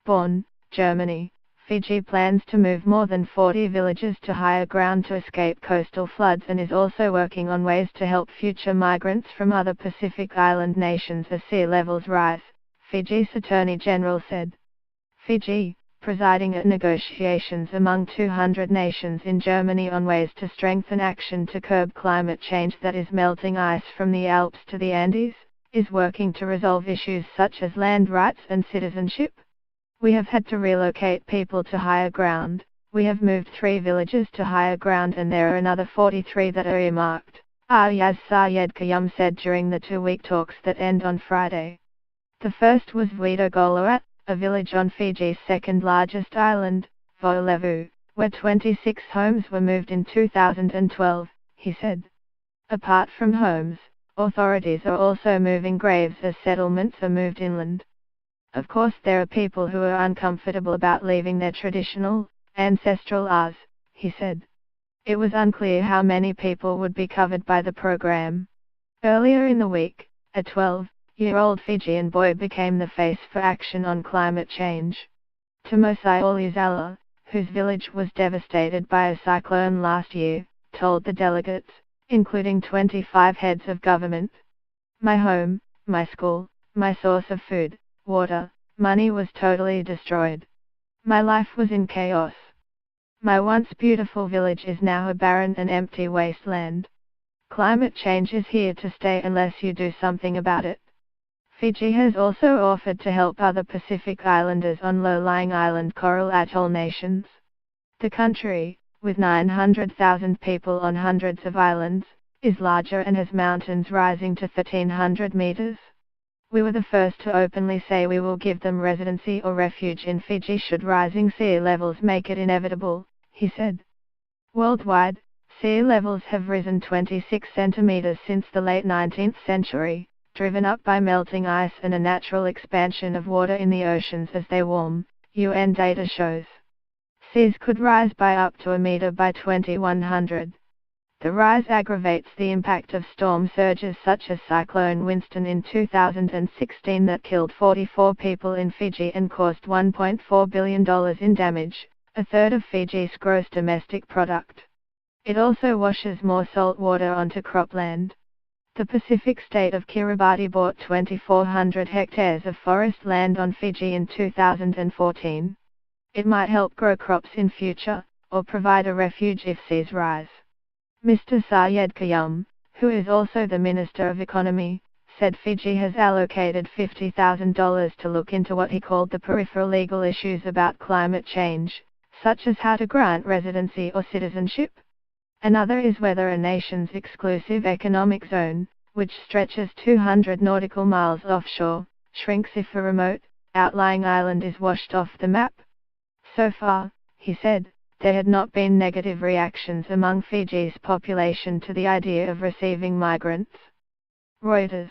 Born, Germany. Fiji plans to move more than 40 villages to higher ground to escape coastal floods and is also working on ways to help future migrants from other Pacific Island nations as sea levels rise, Fiji's Attorney General said. Fiji, presiding at negotiations among 200 nations in Germany on ways to strengthen action to curb climate change that is melting ice from the Alps to the Andes, is working to resolve issues such as land rights and citizenship. We have had to relocate people to higher ground. We have moved 3 villages to higher ground and there are another 43 that are earmarked, Ayaz Sayed Kayum said during the 2-week talks that end on Friday. The first was Vito Golawat, a village on Fiji's second largest island, Volevu, where 26 homes were moved in 2012, he said. Apart from homes, authorities are also moving graves as settlements are moved inland. Of course there are people who are uncomfortable about leaving their traditional, ancestral Rs, he said. It was unclear how many people would be covered by the program. Earlier in the week, a 12-year-old Fijian boy became the face for action on climate change. Tomosai Oluzala, whose village was devastated by a cyclone last year, told the delegates, including 25 heads of government. My home, my school, my source of food, water, money was totally destroyed. My life was in chaos. My once beautiful village is now a barren and empty wasteland. Climate change is here to stay unless you do something about it. Fiji has also offered to help other Pacific Islanders on low-lying island coral atoll nations. The country, with 900,000 people on hundreds of islands, is larger and has mountains rising to 1,300 meters. We were the first to openly say we will give them residency or refuge in Fiji should rising sea levels make it inevitable, he said. Worldwide, sea levels have risen 26 centimeters since the late 19th century, driven up by melting ice and a natural expansion of water in the oceans as they warm, UN data shows. Seas could rise by up to a meter by 2100. The rise aggravates the impact of storm surges such as Cyclone Winston in 2016 that killed 44 people in Fiji and caused $1.4 billion in damage, a third of Fiji's gross domestic product. It also washes more salt water onto cropland. The Pacific state of Kiribati bought 2,400 hectares of forest land on Fiji in 2014. It might help grow crops in future, or provide a refuge if seas rise. Mr. Sayed Kayum, who is also the Minister of Economy, said Fiji has allocated $50,000 to look into what he called the peripheral legal issues about climate change, such as how to grant residency or citizenship. Another is whether a nation's exclusive economic zone, which stretches 200 nautical miles offshore, shrinks if a remote, outlying island is washed off the map. So far, he said, there had not been negative reactions among Fiji's population to the idea of receiving migrants. Reuters.